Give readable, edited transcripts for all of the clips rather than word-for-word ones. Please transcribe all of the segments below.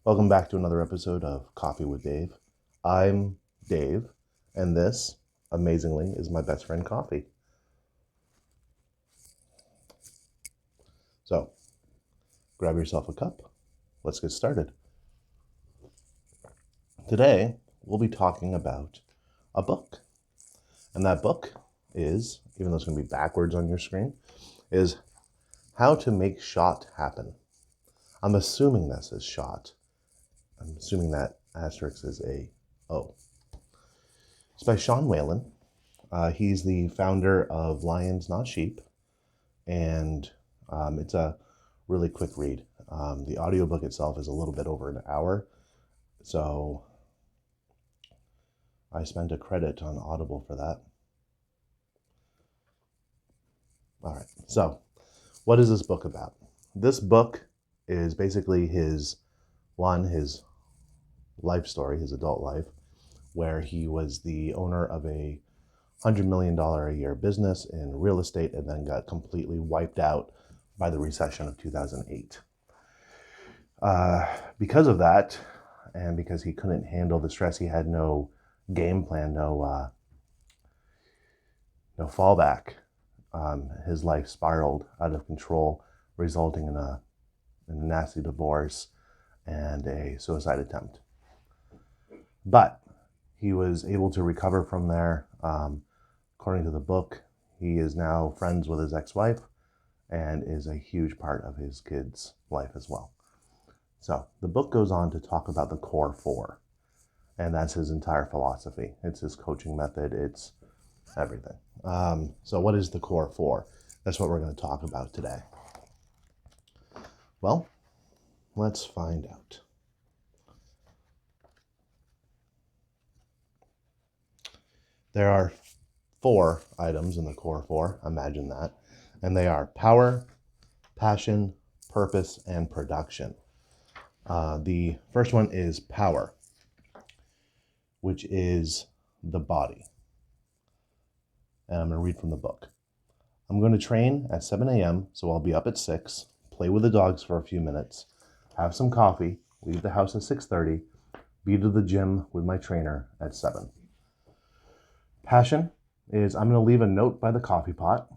Welcome back to another episode of Coffee with Dave. I'm Dave, and this, amazingly, is my best friend Coffee. So, grab yourself a cup. Let's get started. Today, we'll be talking about a book. And that book is, even though it's going to be backwards on your screen, is How to Make Shot Happen. I'm assuming this is shot. I'm assuming that asterisk is a O. It's by Sean Whalen. He's the founder of Lions Not Sheep, and it's a really quick read. The audiobook itself is a little bit over an hour, so I spent a credit on Audible for that. All right, so what is this book about? This book is basically his life story, his adult life, where he was the owner of a $100 million a year business in real estate and then got completely wiped out by the recession of 2008. Because of that, and because he couldn't handle the stress, he had no game plan, no fallback. His life spiraled out of control, resulting in a nasty divorce and a suicide attempt. But he was able to recover from there. According to the book, he is now friends with his ex-wife and is a huge part of his kids' life as well. So the book goes on to talk about the core four, and that's his entire philosophy. It's his coaching method. It's everything. So what is the core four? That's what we're going to talk about today. Well, let's find out. There are 4 items in the core 4, imagine that, and they are power, passion, purpose, and production. The first one is power, which is the body. And I'm going to read from the book. I'm going to train at 7 a.m., so I'll be up at 6, play with the dogs for a few minutes, have some coffee, leave the house at 6:30, be to the gym with my trainer at 7. Passion is I'm going to leave a note by the coffee pot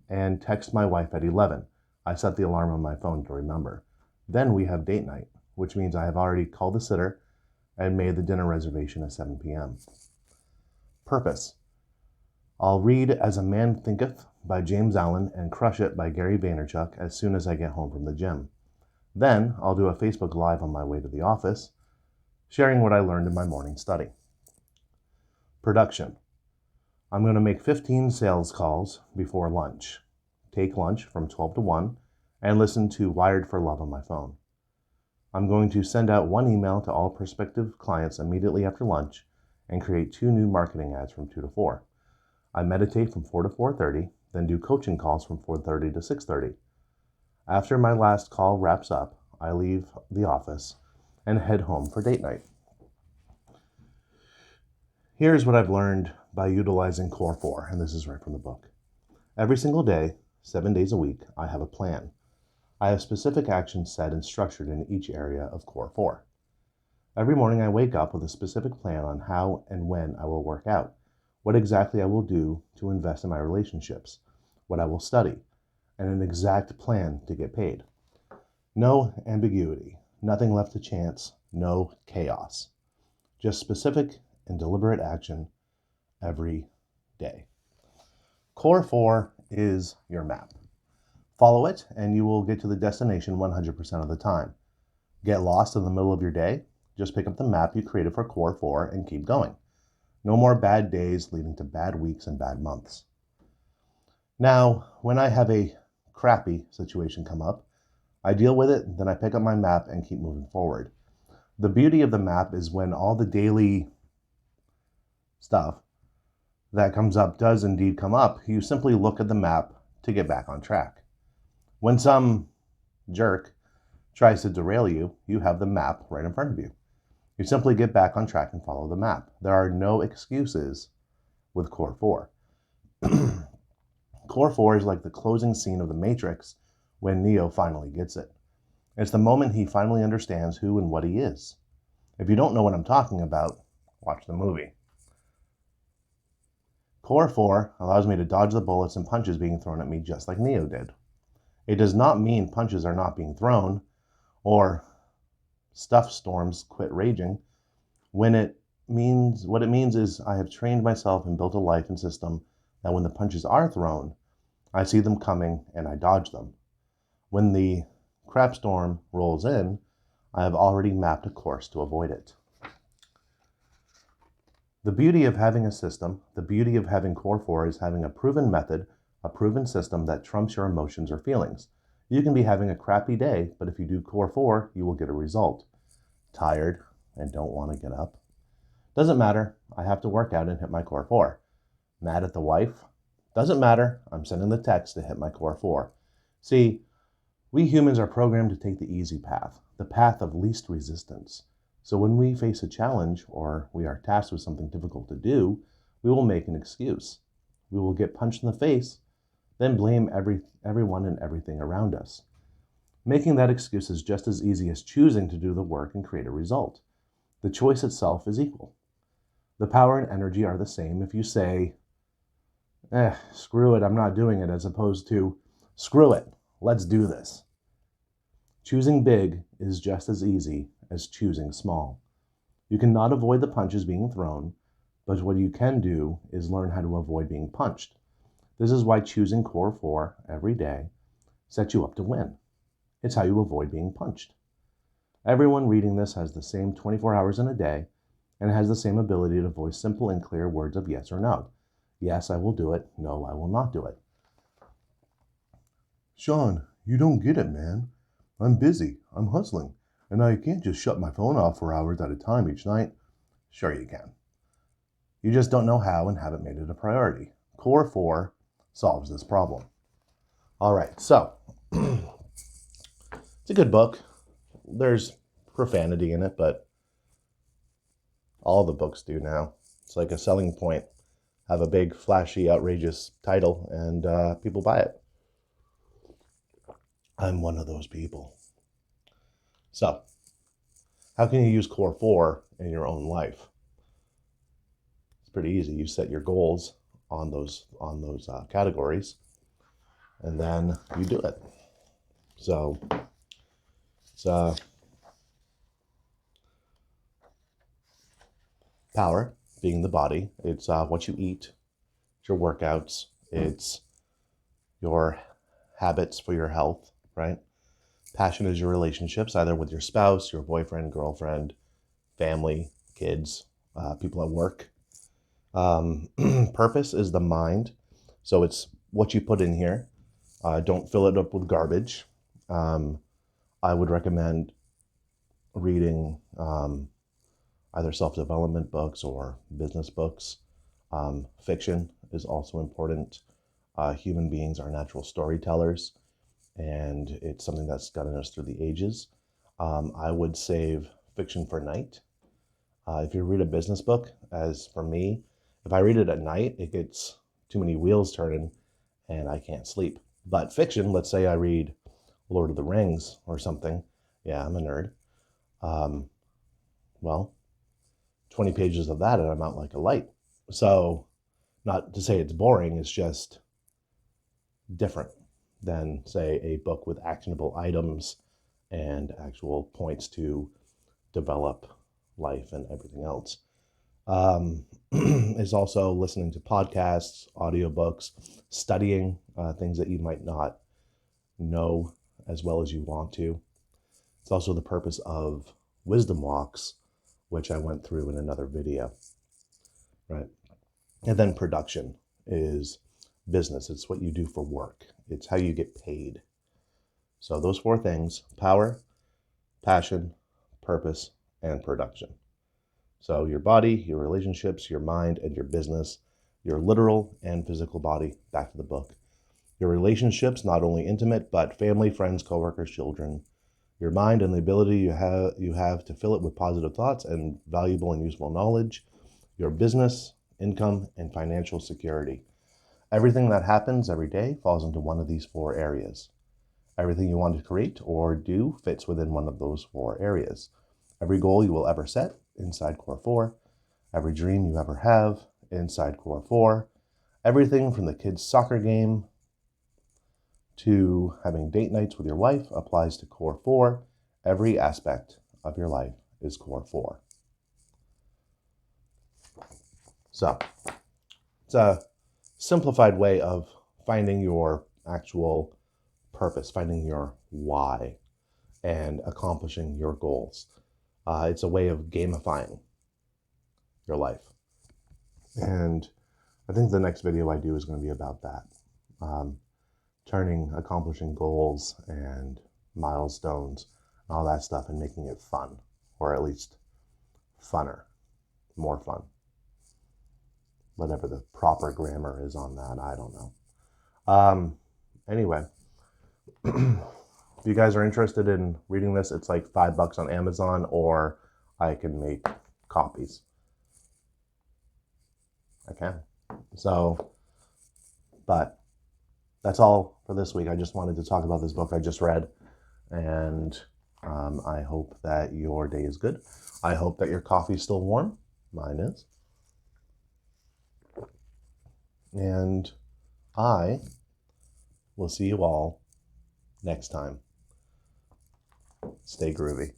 and text my wife at 11. I set the alarm on my phone to remember. Then we have date night, which means I have already called the sitter and made the dinner reservation at 7 p.m. Purpose. I'll read As a Man Thinketh by James Allen and Crush It by Gary Vaynerchuk as soon as I get home from the gym. Then I'll do a Facebook Live on my way to the office, sharing what I learned in my morning study. Production. I'm going to make 15 sales calls before lunch, take lunch from 12 to 1, and listen to Wired for Love on my phone. I'm going to send out 1 email to all prospective clients immediately after lunch and create 2 new marketing ads from 2 to 4. I meditate from 4 to 4:30, then do coaching calls from 4:30 to 6:30. After my last call wraps up, I leave the office and head home for date night. Here's what I've learned by utilizing Core 4, and this is right from the book. Every single day, 7 days a week, I have a plan. I have specific actions set and structured in each area of Core 4. Every morning I wake up with a specific plan on how and when I will work out, what exactly I will do to invest in my relationships, what I will study, and an exact plan to get paid. No ambiguity, nothing left to chance, no chaos. Just specific and deliberate action every day. Core 4 is your map. Follow it and you will get to the destination 100% of the time. Get lost in the middle of your day? Just pick up the map you created for Core 4 and keep going. No more bad days leading to bad weeks and bad months. Now, when I have a crappy situation come up, I deal with it, then I pick up my map and keep moving forward. The beauty of the map is when all the daily stuff that comes up does indeed come up, you simply look at the map to get back on track. When some jerk tries to derail you, you have the map right in front of you. You simply get back on track and follow the map. There are no excuses with Core 4. Core 4 is like the closing scene of The Matrix when Neo finally gets it. It's the moment he finally understands who and what he is. If you don't know what I'm talking about, watch the movie. Core 4 allows me to dodge the bullets and punches being thrown at me just like Neo did. It does not mean punches are not being thrown or stuff storms quit raging. What it means is I have trained myself and built a life and system that when the punches are thrown, I see them coming and I dodge them. When the crap storm rolls in, I have already mapped a course to avoid it. The beauty of having a system, the beauty of having Core 4 is having a proven method, a proven system that trumps your emotions or feelings. You can be having a crappy day, but if you do Core 4, you will get a result. Tired and don't want to get up? Doesn't matter, I have to work out and hit my Core 4. Mad at the wife? Doesn't matter, I'm sending the text to hit my Core 4. See, we humans are programmed to take the easy path, the path of least resistance. So when we face a challenge or we are tasked with something difficult to do, we will make an excuse. We will get punched in the face, then blame everyone and everything around us. Making that excuse is just as easy as choosing to do the work and create a result. The choice itself is equal. The power and energy are the same if you say, screw it, I'm not doing it, as opposed to, screw it, let's do this. Choosing big is just as easy as choosing small. You cannot avoid the punches being thrown, but what you can do is learn how to avoid being punched. This is why choosing Core 4 every day sets you up to win. It's how you avoid being punched. Everyone reading this has the same 24 hours in a day and has the same ability to voice simple and clear words of yes or no. Yes, I will do it. No, I will not do it. Sean, you don't get it, man. I'm busy. I'm hustling. And I can't just shut my phone off for hours at a time each night. Sure you can. You just don't know how and haven't made it a priority. Core 4 solves this problem. All right, so it's a good book. There's profanity in it, but all the books do now. It's like a selling point. Have a big, flashy, outrageous title, and people buy it. I'm one of those people. So, how can you use Core 4 in your own life? It's pretty easy. You set your goals on those categories, and then you do it. So, it's power being the body. It's what you eat. It's your workouts. It's your habits for your health, right? Passion is your relationships, either with your spouse, your boyfriend, girlfriend, family, kids, people at work. Purpose is the mind. So it's what you put in here. Don't fill it up with garbage. I would recommend reading either self-development books or business books. Fiction is also important. Human beings are natural storytellers, and it's something that's gotten us through the ages. I would save fiction for night. If you read a business book, as for me, if I read it at night, it gets too many wheels turning and I can't sleep. But fiction, let's say I read Lord of the Rings or something. Yeah, I'm a nerd. Well, 20 pages of that and I'm out like a light. So not to say it's boring, it's just different than, say, a book with actionable items and actual points to develop life and everything else. Is also listening to podcasts, audiobooks, studying things that you might not know as well as you want to. It's also the purpose of wisdom walks, which I went through in another video, right? And then production is business. It's what you do for work. It's how you get paid. So those 4 things: power, passion, purpose, and production. So your body, your relationships, your mind, and your business, your literal and physical body, back to the book. Your relationships, not only intimate, but family, friends, coworkers, children. Your mind and the ability you have to fill it with positive thoughts and valuable and useful knowledge. Your business, income, and financial security. Everything that happens every day falls into one of these 4 areas. Everything you want to create or do fits within one of those 4 areas. Every goal you will ever set inside Core 4. Every dream you ever have inside Core 4. Everything from the kids' soccer game to having date nights with your wife applies to Core 4. Every aspect of your life is Core 4. So, it's a simplified way of finding your actual purpose, finding your why, and accomplishing your goals. It's a way of gamifying your life. And I think the next video I do is going to be about that. Turning accomplishing goals and milestones and all that stuff and making it fun, or at least funner, more fun. Whatever the proper grammar is on that, I don't know. Anyway, if you guys are interested in reading this, it's like $5 on Amazon, or I can make copies. I can. So, but that's all for this week. I just wanted to talk about this book I just read, and I hope that your day is good. I hope that your coffee is still warm. Mine is. And I will see you all next time. Stay groovy.